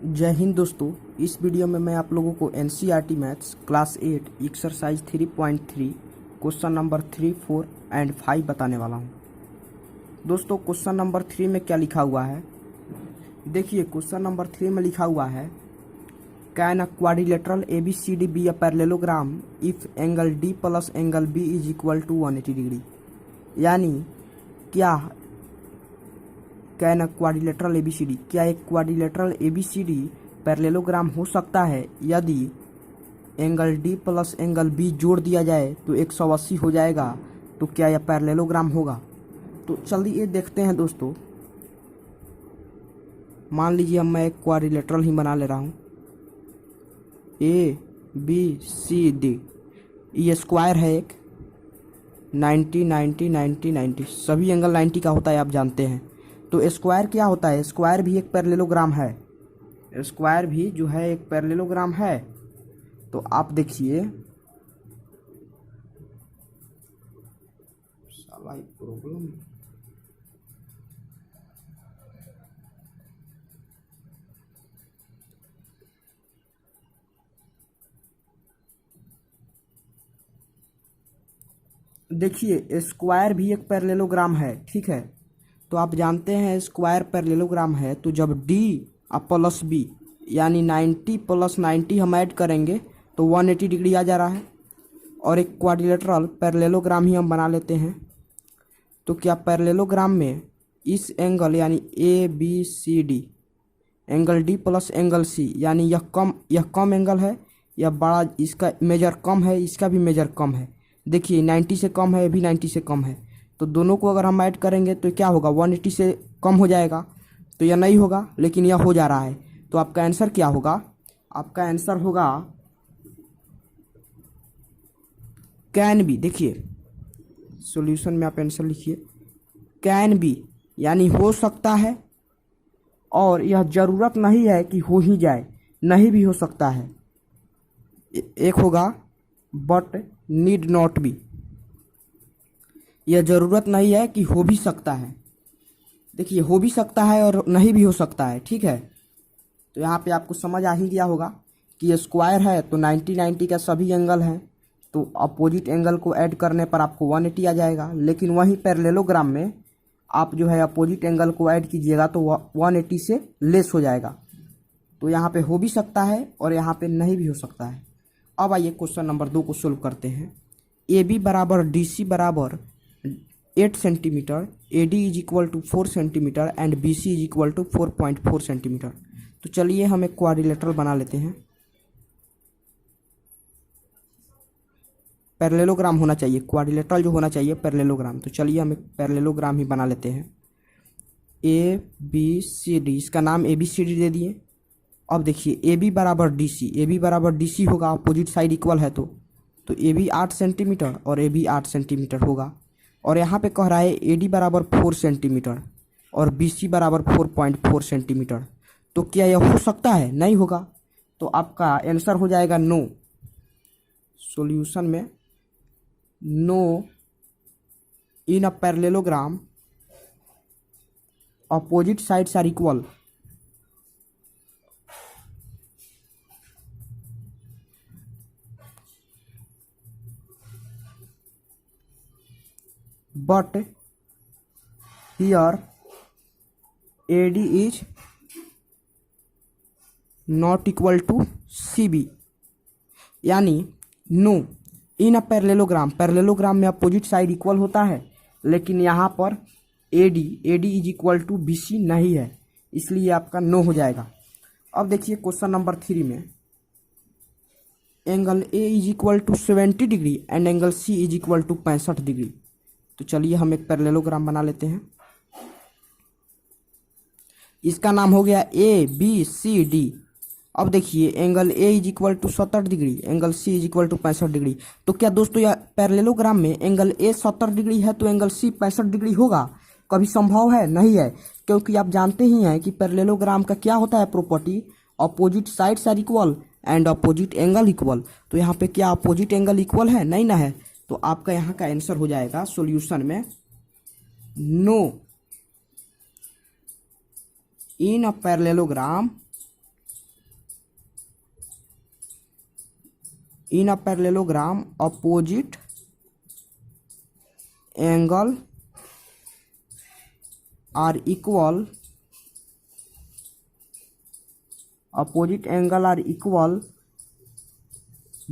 जय हिंद दोस्तों। इस वीडियो में मैं आप लोगों को NCERT maths class 8 exercise 3.3 question number 3, 4 and 5 बताने वाला हूं। दोस्तों क्वेश्चन नंबर 3 में क्या लिखा हुआ है, देखिए। क्वेश्चन नंबर 3 में लिखा हुआ है, can a quadrilateral ABCD be a parallelogram if angle D plus angle B is equal to 180 degree. यानी क्या कैन अ क्वाड्रिलेटरल ABCD, क्या एक क्वाड्रिलेटरल ABCD पैरेललोग्राम हो सकता है यदि angle D plus angle B जोड़ दिया जाए तो 180 हो जाएगा। तो क्या यह पैरेललोग्राम होगा? तो चलिए देखते हैं दोस्तों। मान लीजिए मैं एक क्वाड्रिलेटरल ही बना ले रहा हूँ, ABCD। ये स्क्वायर है एक, 90 90 90 90, सभी एंगल 90 का होता है, आप जानते हैं। तो स्क्वायर क्या होता है? स्क्वायर भी एक पैरेललोग्राम है। स्क्वायर भी जो है एक पैरेललोग्राम है। तो आप देखिए, साला प्रॉब्लम। देखिए स्क्वायर भी एक पैरेललोग्राम है, ठीक है। तो आप जानते हैं स्क्वायर पैरेललोग्राम है, तो जब D प्लस B यानी 90 प्लस 90 हम ऐड करेंगे तो 180 डिग्री आ जा रहा है। और एक क्वाड्रिलेटरल पैरेललोग्राम ही हम बना लेते हैं। तो क्या पैरेललोग्राम में इस एंगल यानी ABCD, angle D plus angle C, यानी यह कम एंगल है, यह बड़ा, इसका मेजर कम है, इसका भी मेजर कम है। देखिए 90 से कम है, ये भी 90 से कम है। तो दोनों को अगर हम ऐड करेंगे तो क्या होगा? 180 से कम हो जाएगा। तो यह नहीं होगा, लेकिन यह हो जा रहा है। तो आपका आंसर क्या होगा? आपका आंसर होगा कैन बी। देखिए सॉल्यूशन में आप आंसर लिखिए, कैन बी यानी हो सकता है, और यह जरूरत नहीं है कि हो ही जाए, नहीं भी हो सकता है। एक होगा बट नीड नॉट बी, यह जरूरत नहीं है कि हो भी सकता है। देखिए हो भी सकता है और नहीं भी हो सकता है, ठीक है। तो यहाँ पे आपको समझ आ ही गया होगा कि ये स्क्वायर है तो 90 90 का सभी एंगल हैं, तो अपोजिट एंगल को ऐड करने पर आपको 180 आ जाएगा। लेकिन वहीं पैरेललोग्राम में आप जो है अपोजिट एंगल को ऐड कीजिएगा तो 180 से लेस हो जाएगा। तो यहाँ पे हो भी सकता है और यहाँ पे नहीं भी हो सकता है। अब आइए क्वेश्चन नंबर 2 को सोल्व करते हैं। AB बराबर DC बराबर 8 centimetre, AD is equal to 4 centimetre and BC is equal to 4.4 centimetre. तो चलिए हम एक क्वाड्रिलेटरल बना लेते हैं। पैरेललोग्राम होना चाहिए, क्वाड्रिलेटरल जो होना चाहिए पैरेललोग्राम। तो चलिए हम एक पैरेललोग्राम ही बना लेते हैं। ABCD, इसका नाम ABCD दे दिए। अब देखिए AB बराबर DC, AB बराबर DC होगा, अपोजिट साइड इक्वल है तो AB 8 सेंटीमीटर और AB 8 सेंटीमीटर होगा। और यहाँ पे कह रहा है AD बराबर 4 सेंटीमीटर और BC बराबर 4.4 सेंटीमीटर। तो क्या यह हो सकता है? नहीं होगा। तो आपका आंसर हो जाएगा नो। सॉल्यूशन में no in a parallelogram opposite sides are equal, but here AD is not equal to CB। यानी no in a parallelogram, parallelogram में अपोजिट साइड इक्वल होता है, लेकिन यहाँ पर AD is equal to BC नहीं है, इसलिए आपका नो हो जाएगा। अब देखिए क्वेश्चन नंबर 3 में angle A is equal to 70 degree and angle C is equal to 65 degree. तो चलिए हम एक पैरेललोग्राम बना लेते हैं। इसका नाम हो गया ABCD। अब देखिए angle A is equal to 70 degree, angle C is equal to 65 degree. तो क्या दोस्तों यह पैरेललोग्राम में एंगल A 70 डिग्री है तो एंगल C 65 डिग्री होगा? कभी संभव है? नहीं है, क्योंकि आप जानते ही हैं कि पैरेललोग्राम का क्या होता है property, opposite sides are equal and opposite angle equal. तो यहाँ पे क्या अपोजिट एंगल इक्वल है? नहीं ना है। तो आपका यहाँ का आंसर हो जाएगा सॉल्यूशन में no in a parallelogram in a parallelogram opposite angle are equal, opposite angle are equal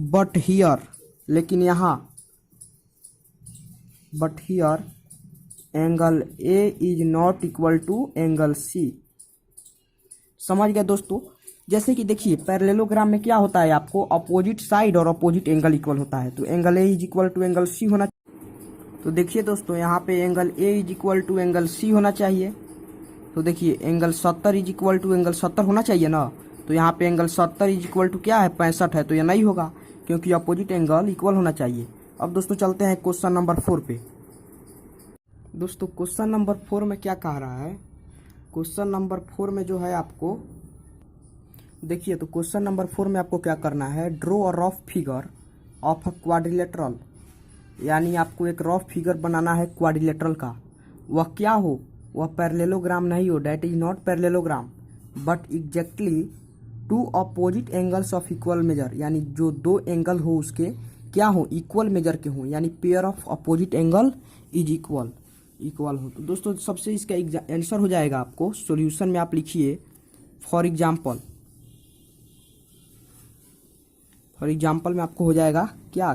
but here, लेकिन यहाँ but here angle A is not equal to angle C. समझ गए दोस्तों। जैसे कि देखिए पैरेललोग्राम में क्या होता है, आपको अपोजिट साइड और अपोजिट एंगल इक्वल होता है, तो angle A is equal to angle C होना। तो देखिए दोस्तों यहाँ पे angle A is equal to angle C होना चाहिए। तो देखिए angle 70 is equal to angle 70 होना चाहिए ना। तो यहाँ पे एंगल 70 इज इक्वल टू क्या है, 65 है, तो ये नहीं होगा क्योंकि अपोजिट एंगल इक्वल होना चाहिए। अब दोस्तों चलते हैं क्वेश्चन नंबर 4 पे। दोस्तों क्वेश्चन नंबर 4 में क्या कह रहा है, क्वेश्चन नंबर 4 में जो है आपको देखिए, तो क्वेश्चन नंबर 4 में आपको क्या करना है, draw a rough figure of a quadrilateral, यानी आपको एक रफ फिगर बनाना है क्वाड्रिलेटरल का। वह क्या हो, वह पैरेललोग्राम नहीं हो, that is not parallelogram but exactly two opposite angles of equal measure, यानी जो दो एंगल हो उसके क्या हो, इक्वल मेजर के हो, यानी pair of opposite angle is equal हो। तो दोस्तों सबसे इसका आंसर हो जाएगा आपको सॉल्यूशन में आप लिखिए फॉर एग्जाम्पल में आपको हो जाएगा क्या,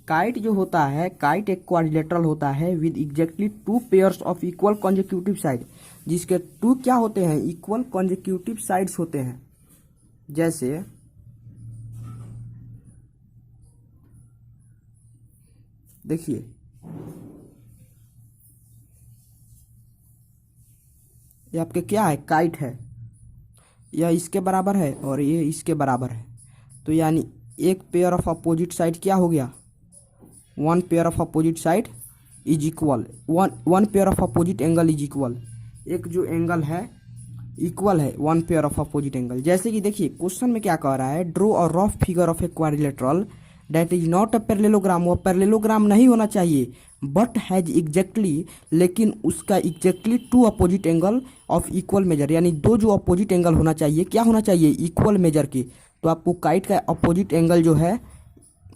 काइट जो होता है, काइट एक क्वाड्रिलेटरल होता है with exactly two pairs of equal consecutive side, जिसके टू क्या होते हैं, इक्वल कॉन्जिक्यूटिव साइड्स होते हैं। जैसे देखिए ये आपके क्या है, काइट है, यह इसके बराबर है और ये इसके बराबर है, तो यानी एक पेयर ऑफ अपोजिट साइड क्या हो गया, one pair of opposite side is equal, one pair of opposite angle is equal, एक जो एंगल है इक्वल है one pair of opposite angle. जैसे कि देखिए क्वेश्चन में क्या कह रहा है, draw a rough figure of a quadrilateral that is not a parallelogram, वह पैरेललोग्राम नहीं होना चाहिए बट हैज एग्जैक्टली, लेकिन उसका exactly two opposite angle of equal measure, यानी दो जो अपोजिट एंगल होना चाहिए, क्या होना चाहिए, इक्वल मेजर के। तो आपको काइट का अपोजिट एंगल जो है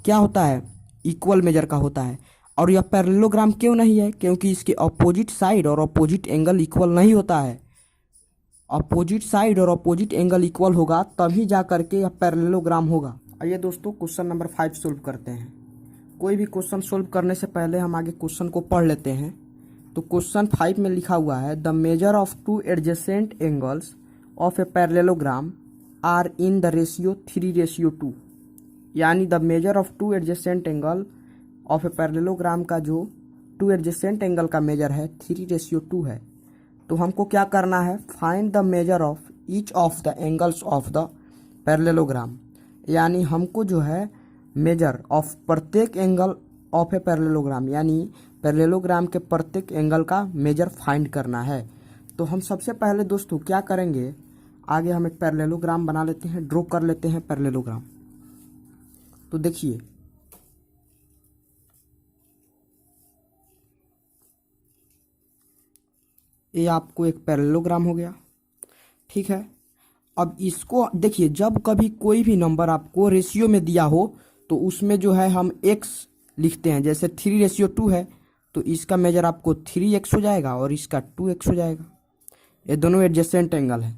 क्या होता है, इक्वल मेजर का होता है। और यह पैरेललोग्राम क्यों नहीं है, क्योंकि इसके अपोजिट साइड और अपोजिट एंगल इक्वल नहीं होता है। अपोजिट साइड और अपोजिट एंगल इक्वल होगा तभी जा करके यह पैरेललोग्राम होगा। आइए दोस्तों क्वेश्चन नंबर 5 सोल्व करते हैं। कोई भी क्वेश्चन सोल्व करने से पहले हम आगे क्वेश्चन को पढ़ लेते हैं। तो क्वेश्चन 5 में लिखा हुआ है, the measure of two adjacent angles of a parallelogram are in the ratio 3:2, यानी the measure of two adjacent angle of a parallelogram का जो टू एडजेसेंट एंगल का मेजर है 3:2 है। तो हमको क्या करना है, find the measure of each of the angles of the parallelogram, यानी हमको जो है मेजर ऑफ प्रत्येक एंगल ऑफ ए पैरेललोग्राम, यानी पैरेललोग्राम के प्रत्येक एंगल का मेजर फाइंड करना है। तो हम सबसे पहले दोस्तों क्या करेंगे, आगे हम एक पैरेललोग्राम बना लेते हैं, ड्रॉ कर लेते हैं पैरेललोग्राम। तो देखिए ये आपको एक पैरेललोग्राम हो गया, ठीक है। अब इसको देखिए, जब कभी कोई भी नंबर आपको रेशियो में दिया हो तो उसमें जो है हम x लिखते हैं। जैसे 3:2 है तो इसका मेजर आपको 3x हो जाएगा और इसका 2x हो जाएगा। ये दोनों एडजेसेंट एंगल है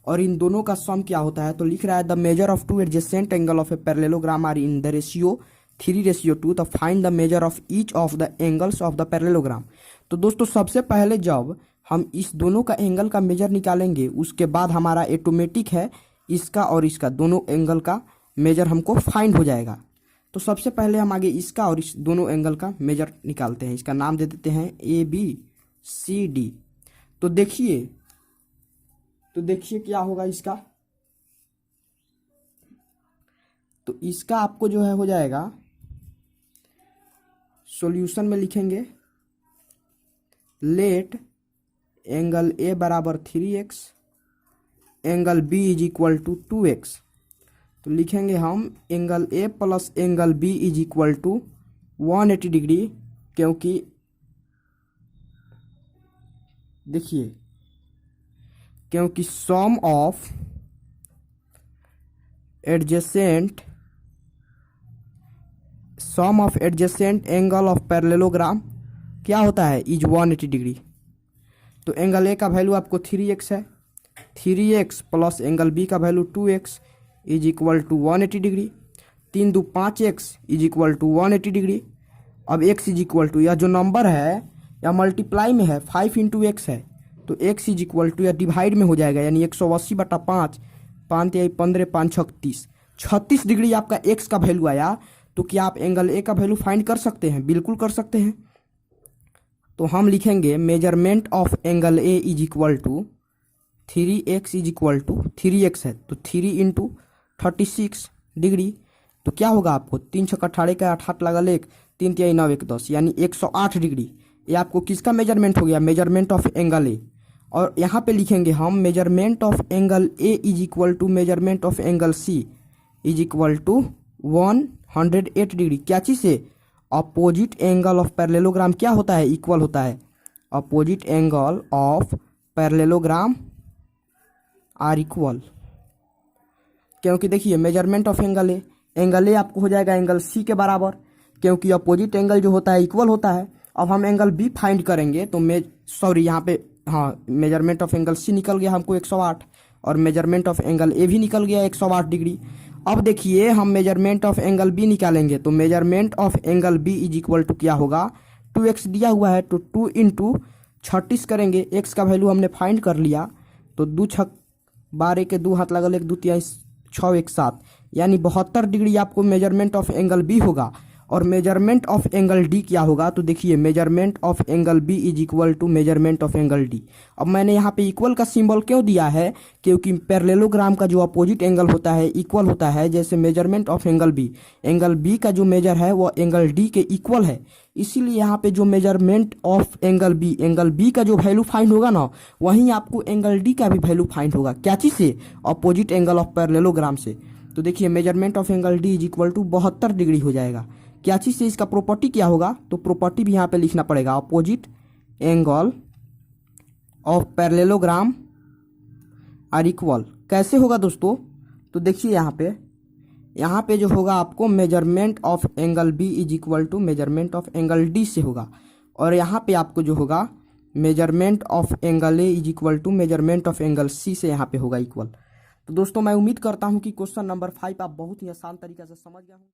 और इन दोनों का सम क्या होता है, तो लिख रहा है the measure of two adjacent angle of a parallelogram are in the ratio 3:2, तो find the measure of each of the angles of the parallelogram. तो दोस्तों सबसे पहले जब हम इस दोनों का एंगल का मेजर निकालेंगे उसके बाद हमारा ऑटोमेटिक है इसका और इसका दोनों एंगल का मेजर हमको फाइंड हो जाएगा। तो सबसे पहले हम आगे इसका और इस दोनों एंगल का मेजर निकालते हैं। इसका नाम दे देते हैं ABCD। तो देखिए क्या होगा इसका, तो इसका आपको जो है हो जाएगा, सॉल्यूशन में लिखेंगे लेट एंगल A बराबर 3x, angle B is equal to 2x। तो लिखेंगे हम angle A plus angle B is equal to 180 degree, क्योंकि देखिए क्योंकि sum of adjacent sum of adjacent angle of parallelogram क्या होता है, इज 180 डिग्री। तो एंगल ए का वैल्यू आपको 3x है, 3x प्लस एंगल बी का value 2x is equal to 180 degree. 3 2 5x is equal to 180 degree. अब x इज इक्वल टू, यह जो नंबर है या मल्टीप्लाई में है 5 इंटू एक्स है, तो x इज इक्वल टू या डिवाइड में हो जाएगा, यानी 180/5, 5 या 15 5 36, 36 डिग्री आपका x का वैल्यू आया। तो क्या आप एंगल ए का वैल्यू फाइंड कर सकते हैं? बिल्कुल कर सकते हैं। तो हम लिखेंगे measurement of angle A is equal to 3x is equal to 3x है तो 3 इंटू 36 डिग्री। तो क्या होगा आपको 3 छक्का 18 का 8 लगल 1, 3 तिहाई 9 1 10, यानी 108 डिग्री। ये आपको किसका मेजरमेंट हो गया? Measurement of angle A. और यहाँ पे लिखेंगे हम measurement of angle A is equal to measurement of angle C is equal to 108 degree. क्या चीज़ से? अपोजिट एंगल ऑफ पैरेललोग्राम क्या होता है? इक्वल होता है। Opposite angle of parallelogram are equal, क्योंकि देखिए मेजरमेंट ऑफ एंगल ए आपको हो जाएगा एंगल सी के बराबर, क्योंकि अपोजिट एंगल जो होता है इक्वल होता है। अब हम एंगल बी फाइंड करेंगे तो यहाँ पे मेजरमेंट ऑफ एंगल सी निकल गया हमको 108 और मेजरमेंट ऑफ एंगल ए भी निकल गया 108 डिग्री। अब देखिए हम मेजरमेंट ऑफ एंगल बी निकालेंगे तो measurement of angle B is equal to क्या होगा? 2x दिया हुआ है तो 2 इंटू 36 करेंगे, x का वैल्यू हमने फाइंड कर लिया। तो 2 छक 12 के 2 हाथ लगल 1 2 तिहाई 6 1 7, यानी 72 डिग्री आपको मेजरमेंट ऑफ एंगल बी होगा। और मेजरमेंट ऑफ एंगल डी क्या होगा? तो देखिए measurement of angle B is equal to measurement of angle D. अब मैंने यहाँ पे इक्वल का सिंबल क्यों दिया है? क्योंकि पैरेललोग्राम का जो अपोजिट एंगल होता है इक्वल होता है। जैसे मेजरमेंट ऑफ एंगल बी का जो मेजर है वो एंगल डी के इक्वल है, इसीलिए यहाँ पे जो मेजरमेंट ऑफ एंगल बी का जो वैल्यू फाइंड होगा ना, वहीं आपको एंगल डी का भी वैल्यू फाइंड होगा। क्या चीज़ से? अपोजिट एंगल ऑफ पैरेललोग्राम से। तो देखिए measurement of angle D is equal to 72 degree हो जाएगा। क्या चीज़ से? इसका प्रॉपर्टी क्या होगा? तो प्रॉपर्टी भी यहाँ पे लिखना पड़ेगा, opposite angle of parallelogram are equal. कैसे होगा दोस्तों? तो देखिए यहाँ पे जो होगा आपको measurement of angle B is equal to measurement of angle D से होगा, और यहाँ पे आपको जो होगा measurement of angle A is equal to measurement of angle C से यहाँ पे होगा इक्वल। तो दोस्तों मैं उम्मीद करता हूँ कि क्वेश्चन नंबर 5 आप बहुत ही आसान तरीके से समझ गए हों।